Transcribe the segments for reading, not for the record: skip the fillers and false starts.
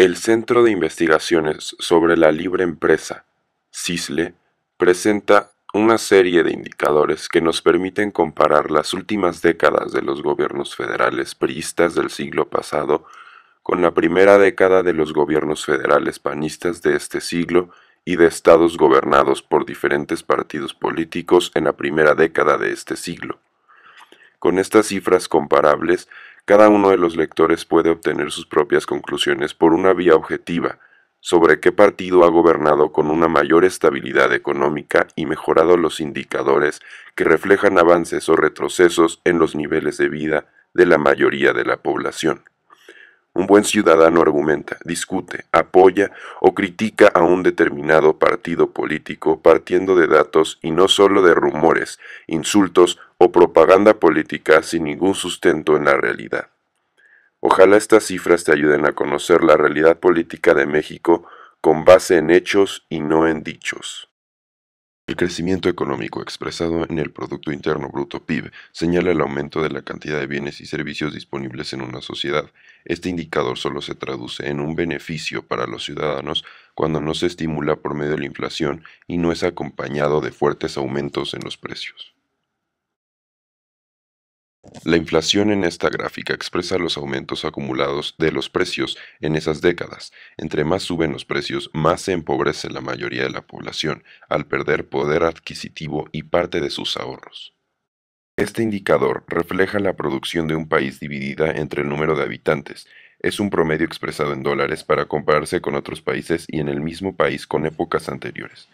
El Centro de Investigaciones sobre la Libre Empresa, CISLE, presenta una serie de indicadores que nos permiten comparar las últimas décadas de los gobiernos federales priistas del siglo pasado con la primera década de los gobiernos federales panistas de este siglo y de estados gobernados por diferentes partidos políticos en la primera década de este siglo. Con estas cifras comparables, cada uno de los lectores puede obtener sus propias conclusiones por una vía objetiva sobre qué partido ha gobernado con una mayor estabilidad económica y mejorado los indicadores que reflejan avances o retrocesos en los niveles de vida de la mayoría de la población. Un buen ciudadano argumenta, discute, apoya o critica a un determinado partido político partiendo de datos y no solo de rumores, insultos o propaganda política sin ningún sustento en la realidad. Ojalá estas cifras te ayuden a conocer la realidad política de México con base en hechos y no en dichos. El crecimiento económico expresado en el Producto Interno Bruto PIB señala el aumento de la cantidad de bienes y servicios disponibles en una sociedad. Este indicador solo se traduce en un beneficio para los ciudadanos cuando no se estimula por medio de la inflación y no es acompañado de fuertes aumentos en los precios. La inflación en esta gráfica expresa los aumentos acumulados de los precios en esas décadas. Entre más suben los precios, más se empobrece la mayoría de la población, al perder poder adquisitivo y parte de sus ahorros. Este indicador refleja la producción de un país dividida entre el número de habitantes. Es un promedio expresado en dólares para compararse con otros países y en el mismo país con épocas anteriores.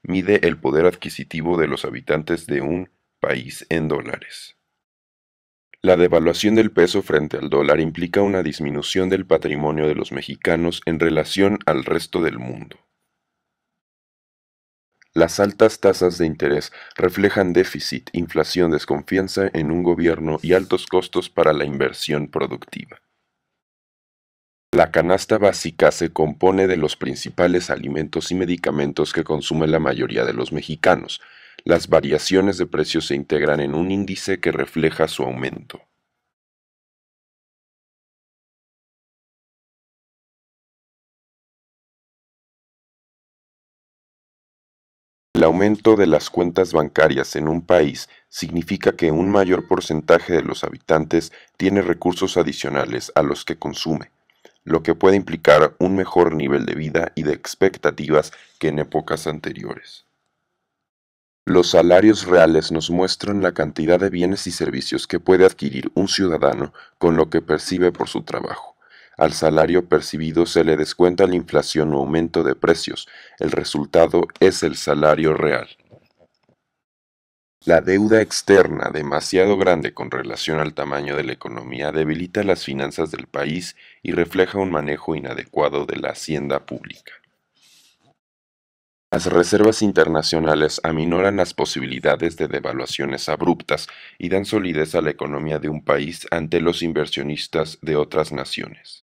Mide el poder adquisitivo de los habitantes de un país en dólares. La devaluación del peso frente al dólar implica una disminución del patrimonio de los mexicanos en relación al resto del mundo. Las altas tasas de interés reflejan déficit, inflación, desconfianza en un gobierno y altos costos para la inversión productiva. La canasta básica se compone de los principales alimentos y medicamentos que consume la mayoría de los mexicanos. Las variaciones de precios se integran en un índice que refleja su aumento. El aumento de las cuentas bancarias en un país significa que un mayor porcentaje de los habitantes tiene recursos adicionales a los que consume, lo que puede implicar un mejor nivel de vida y de expectativas que en épocas anteriores. Los salarios reales nos muestran la cantidad de bienes y servicios que puede adquirir un ciudadano con lo que percibe por su trabajo. Al salario percibido se le descuenta la inflación o aumento de precios. El resultado es el salario real. La deuda externa, demasiado grande con relación al tamaño de la economía, debilita las finanzas del país y refleja un manejo inadecuado de la hacienda pública. Las reservas internacionales aminoran las posibilidades de devaluaciones abruptas y dan solidez a la economía de un país ante los inversionistas de otras naciones.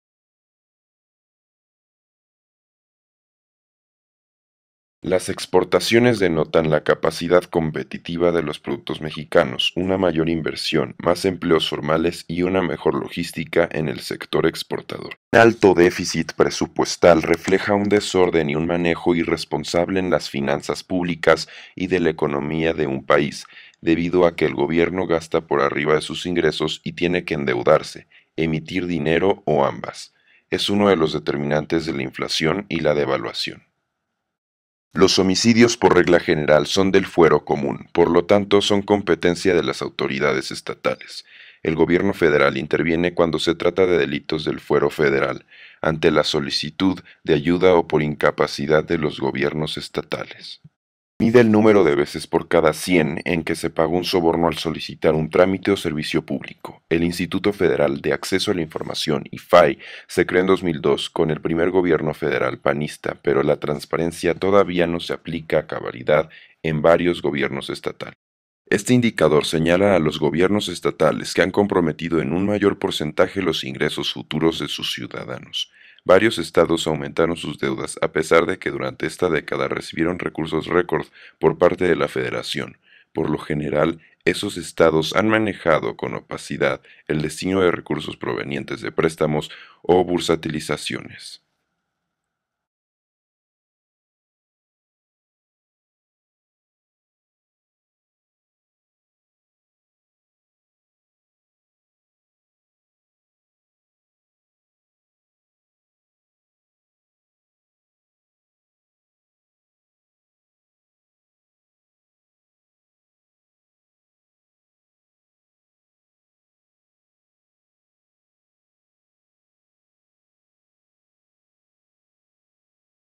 Las exportaciones denotan la capacidad competitiva de los productos mexicanos, una mayor inversión, más empleos formales y una mejor logística en el sector exportador. Un alto déficit presupuestal refleja un desorden y un manejo irresponsable en las finanzas públicas y de la economía de un país, debido a que el gobierno gasta por arriba de sus ingresos y tiene que endeudarse, emitir dinero o ambas. Es uno de los determinantes de la inflación y la devaluación. Los homicidios por regla general son del fuero común, por lo tanto son competencia de las autoridades estatales. El gobierno federal interviene cuando se trata de delitos del fuero federal, ante la solicitud de ayuda o por incapacidad de los gobiernos estatales. Mide el número de veces por cada 100 en que se pagó un soborno al solicitar un trámite o servicio público. El Instituto Federal de Acceso a la Información, IFAI, se creó en 2002 con el primer gobierno federal panista, pero la transparencia todavía no se aplica a cabalidad en varios gobiernos estatales. Este indicador señala a los gobiernos estatales que han comprometido en un mayor porcentaje los ingresos futuros de sus ciudadanos. Varios estados aumentaron sus deudas a pesar de que durante esta década recibieron recursos récord por parte de la Federación. Por lo general, esos estados han manejado con opacidad el destino de recursos provenientes de préstamos o bursatilizaciones.